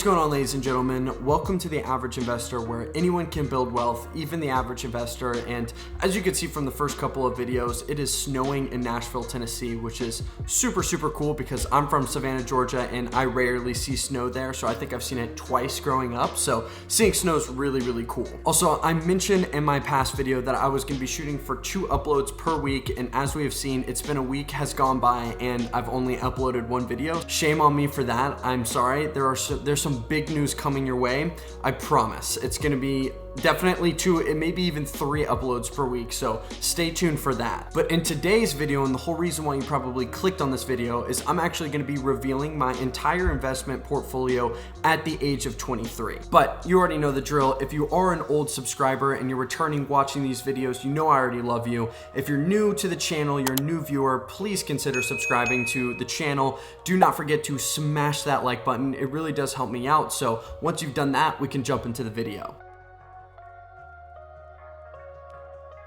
going on, ladies and gentlemen? Welcome to The Average Investor, where anyone can build wealth, even the average investor. And as you can see from the first couple of videos, it is snowing in Nashville, Tennessee, which is super cool because I'm from Savannah, Georgia, and I rarely see snow there. So I think I've seen it twice growing up. So seeing snow is really cool. Also, I mentioned in my past video that I was going to be shooting for 2 uploads per week. And as we have seen, it's been a week has gone by and I've only uploaded 1 video. Shame on me for that. I'm sorry. There's some big news coming your way. I promise. It's going to be definitely 2, and maybe even 3 uploads per week, so stay tuned for that. But in today's video, and the whole reason why you probably clicked on this video, is I'm actually going to be revealing my entire investment portfolio at the age of 23. But you already know the drill. If you are an old subscriber and you're returning watching these videos, you know I already love you. If you're new to the channel, you're a new viewer, please consider subscribing to the channel. Do not forget to smash that like button. It really does help me out. So once you've done that, we can jump into the video.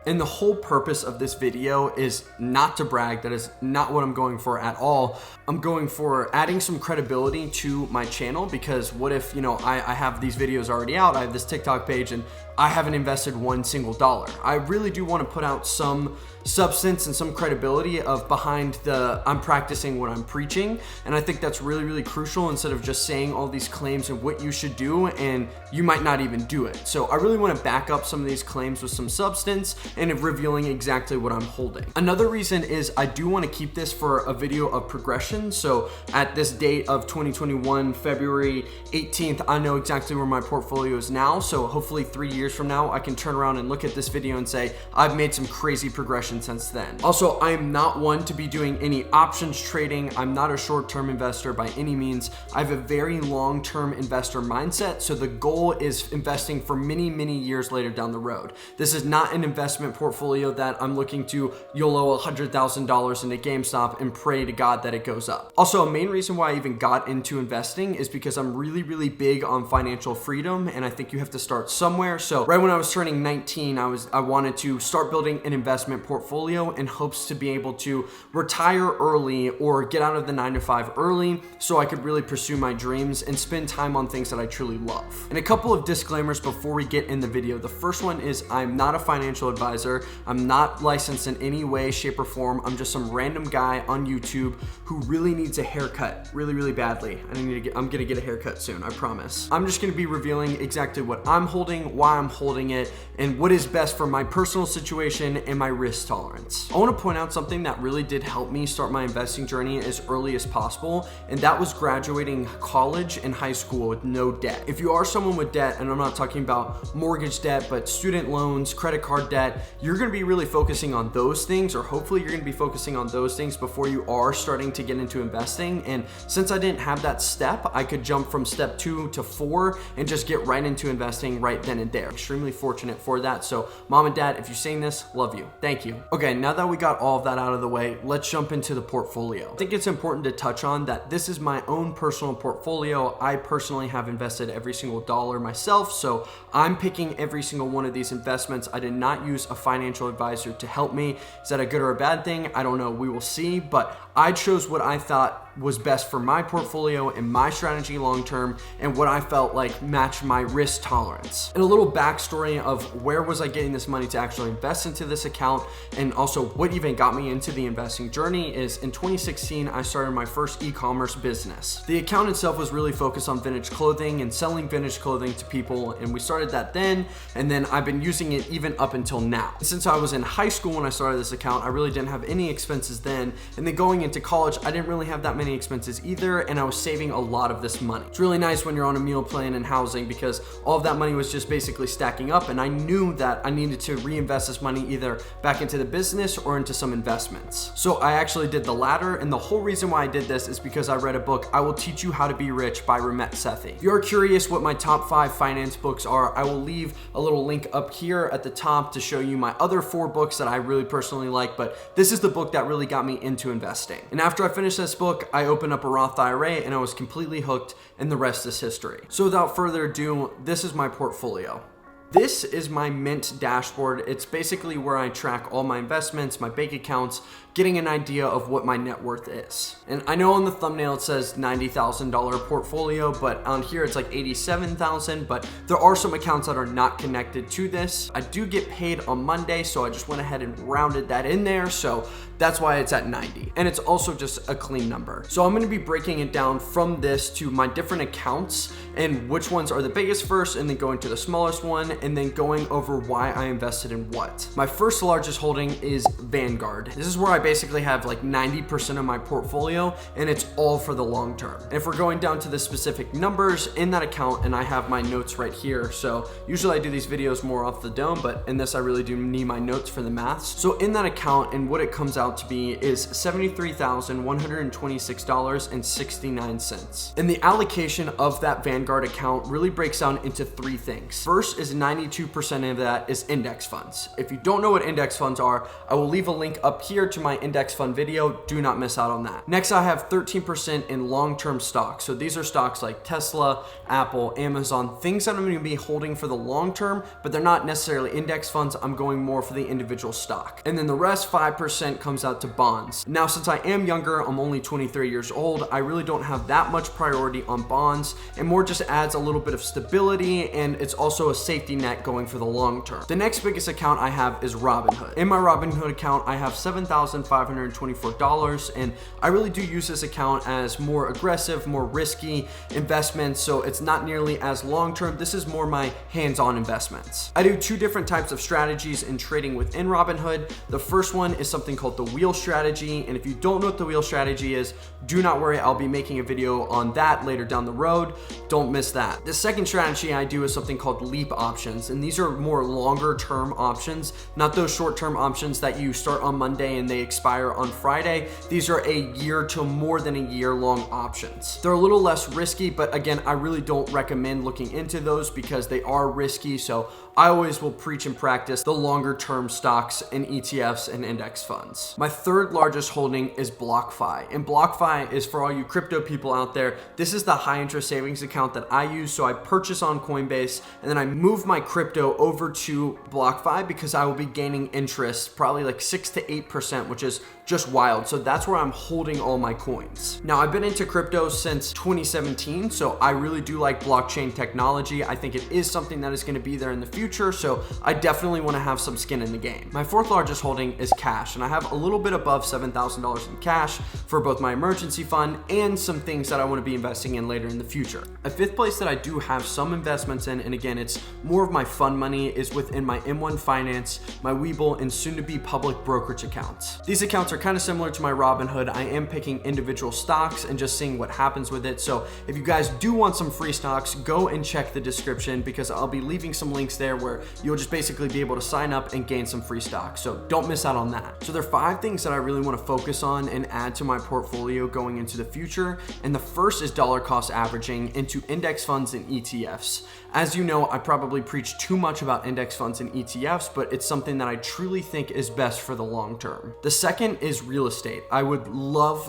And the whole purpose of this video is not to brag. That is not what I'm going for at all. I'm going for adding some credibility to my channel, because what if, I have these videos already out, I have this TikTok page, and I haven't invested $1 single. I really do want to put out some substance and some credibility of behind I'm practicing what I'm preaching. And I think that's really crucial, instead of just saying all these claims and what you should do and you might not even do it. So I really want to back up some of these claims with some substance and of revealing exactly what I'm holding. Another reason is I do want to keep this for a video of progression. So at this date of 2021, February 18th, I know exactly where my portfolio is now. So hopefully 3 years from now, I can turn around and look at this video and say, I've made some crazy progression since then. Also, I am not one to be doing any options trading. I'm not a short-term investor by any means. I have a very long-term investor mindset. So the goal is investing for many years later down the road. This is not an investment portfolio that I'm looking to YOLO $100,000 into GameStop and pray to God that it goes up. Also, a main reason why I even got into investing is because I'm really big on financial freedom, and I think you have to start somewhere. So right when I was turning 19, I wanted to start building an investment portfolio in hopes to be able to retire early or get out of the 9-to-5 early, so I could really pursue my dreams and spend time on things that I truly love. And a couple of disclaimers before we get in the video. The first one is I'm not a financial advisor. I'm not licensed in any way, shape, or form. I'm just some random guy on YouTube who really needs a haircut really badly. I'm gonna get a haircut soon, I promise. I'm just gonna be revealing exactly what I'm holding, why I'm holding it, and what is best for my personal situation and my risk tolerance. I want to point out something that really did help me start my investing journey as early as possible, and that was graduating college and high school with no debt. If you are someone with debt, and I'm not talking about mortgage debt, but student loans, credit card debt, you're going to be really focusing on those things, or hopefully you're going to be focusing on those things before you are starting to get into investing. And since I didn't have that step, I could jump from step 2 to 4 and just get right into investing right then and there. Extremely fortunate for that. So mom and dad, if you're seeing this, love you. Thank you. Okay, now that we got all of that out of the way, let's jump into the portfolio. I think it's important to touch on that this is my own personal portfolio. I personally have invested every single dollar myself, so I'm picking every single one of these investments. I did not use a financial advisor to help me. Is that a good or a bad thing? I don't know. We will see, but I chose what I thought was best for my portfolio and my strategy long term, and what I felt like matched my risk tolerance. And a little backstory of where was I getting this money to actually invest into this account, and also what even got me into the investing journey is in 2016, I started my first e-commerce business. The account itself was really focused on vintage clothing and selling vintage clothing to people, and we started that then, and then I've been using it even up until now. Since I was in high school when I started this account, I really didn't have any expenses then, and then going into college, I didn't really have that many expenses either, and I was saving a lot of this money. It's really nice when you're on a meal plan and housing, because all of that money was just basically stacking up, and I knew that I needed to reinvest this money either back into the business or into some investments. So I actually did the latter, and the whole reason why I did this is because I read a book, I Will Teach You How to Be Rich by Ramit Sethi. If you're curious what my top 5 finance books are, I will leave a little link up here at the top to show you my other 4 books that I really personally like, but this is the book that really got me into investing. And after I finished this book, I opened up a Roth IRA and I was completely hooked, and the rest is history. So without further ado, this is my portfolio. This is my Mint dashboard. It's basically where I track all my investments, my bank accounts, getting an idea of what my net worth is. And I know on the thumbnail it says $90,000 portfolio, but on here it's like 87,000, but there are some accounts that are not connected to this. I do get paid on Monday, so I just went ahead and rounded that in there, so that's why it's at 90. And it's also just a clean number. So I'm gonna be breaking it down from this to my different accounts and which ones are the biggest first, and then going to the smallest one, and then going over why I invested in what. My first largest holding is Vanguard. This is where I basically have like 90% of my portfolio, and it's all for the long term. And if we're going down to the specific numbers in that account, and I have my notes right here. So usually I do these videos more off the dome, but in this I really do need my notes for the maths. So in that account, and what it comes out to be is $73,126.69. And the allocation of that Vanguard account really breaks down into three things. First is 92% of that is index funds. If you don't know what index funds are, I will leave a link up here to my index fund video. Do not miss out on that. Next, I have 13% in long-term stocks. So these are stocks like Tesla, Apple, Amazon, things that I'm going to be holding for the long term, but they're not necessarily index funds. I'm going more for the individual stock. And then the rest, 5%, comes out to bonds. Now, since I am younger, I'm only 23 years old, I really don't have that much priority on bonds, and more just adds a little bit of stability, and it's also a safety net going for the long term. The next biggest account I have is Robinhood. In my Robinhood account, I have $7,524, and I really do use this account as more aggressive, more risky investments, so it's not nearly as long term. This is more my hands-on investments. I do two different types of strategies in trading within Robinhood. The first one is something called the wheel strategy, and if you don't know what the wheel strategy is, do not worry, I'll be making a video on that later down the road. Don't miss that. The second strategy I do is something called leap options, and these are more longer term options, not those short term options that you start on Monday and they expire on Friday. These are a year to more than a year long options. They're a little less risky, but again, I really don't recommend looking into those because they are risky, so I always will preach and practice the longer term stocks and ETFs and index funds. My third largest holding is BlockFi, and BlockFi is for all you crypto people out there. This is the high interest savings account that I use. So I purchase on Coinbase, and then I move my crypto over to BlockFi because I will be gaining interest, probably like 6 to 8%, which is just wild. So that's where I'm holding all my coins. Now, I've been into crypto since 2017, so I really do like blockchain technology. I think it is something that is going to be there in the future, so I definitely want to have some skin in the game. My fourth largest holding is cash, and I have a little bit above $7,000 in cash for both my emergency fund and some things that I want to be investing in later in the future. A fifth place that I do have some investments in, and again, it's more of my fund money, is within my M1 Finance, my Webull, and soon to be public brokerage accounts. These accounts are kind of similar to my Robinhood. I am picking individual stocks and just seeing what happens with it. So if you guys do want some free stocks, go and check the description because I'll be leaving some links there where you'll just basically be able to sign up and gain some free stocks. So don't miss out on that. So there are 5 things that I really want to focus on and add to my portfolio going into the future. And the first is dollar cost averaging into index funds and ETFs. As you know, I probably preach too much about index funds and ETFs, but it's something that I truly think is best for the long term. The second is real estate. I would love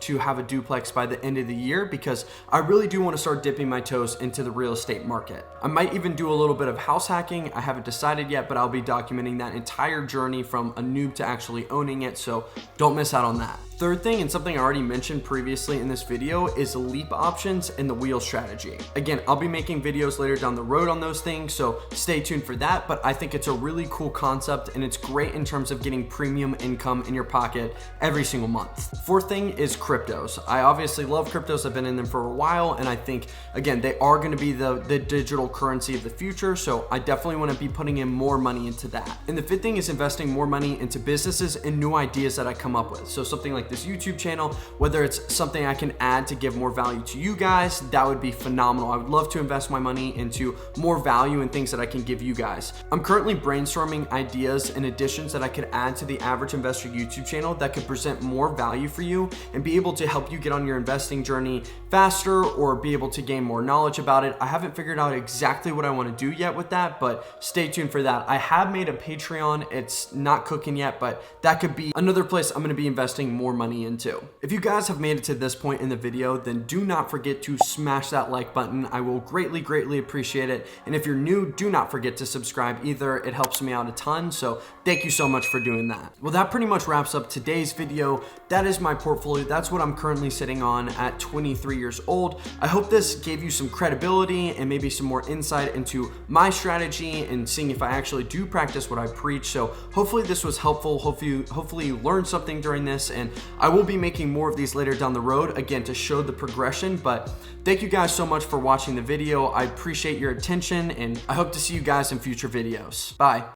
to have a duplex by the end of the year because I really do want to start dipping my toes into the real estate market. I might even do a little bit of house hacking. I haven't decided yet, but I'll be documenting that entire journey from a noob to actually owning it, so don't miss out on that. Third thing, and something I already mentioned previously in this video, is leap options and the wheel strategy. Again, I'll be making videos later down the road on those things, so stay tuned for that, but I think it's a really cool concept and it's great in terms of getting premium income in your pocket every single month. Fourth thing is cryptos. I obviously love cryptos. I've been in them for a while, and I think, again, they are going to be the digital currency of the future, so I definitely want to be putting in more money into that. And the fifth thing is investing more money into businesses and new ideas that I come up with. So something like this YouTube channel, whether it's something I can add to give more value to you guys, that would be phenomenal. I would love to invest my money into more value and things that I can give you guys. I'm currently brainstorming ideas and additions that I could add to the Average Investor YouTube channel that could present more value for you and be able to help you get on your investing journey faster or be able to gain more knowledge about it. I haven't figured out exactly what I want to do yet with that, but stay tuned for that. I have made a Patreon. It's not cooking yet, but that could be another place I'm going to be investing more money into. If you guys have made it to this point in the video, then do not forget to smash that like button. I will greatly appreciate it. And if you're new, do not forget to subscribe either. It helps me out a ton. So thank you so much for doing that. Well, that pretty much wraps up today's video. That is my portfolio. That's what I'm currently sitting on at 23 years old. I hope this gave you some credibility and maybe some more insight into my strategy and seeing if I actually do practice what I preach. So hopefully this was helpful. Hopefully you learned something during this, and I will be making more of these later down the road, again, to show the progression. But thank you guys so much for watching the video. I appreciate your attention, and I hope to see you guys in future videos. Bye.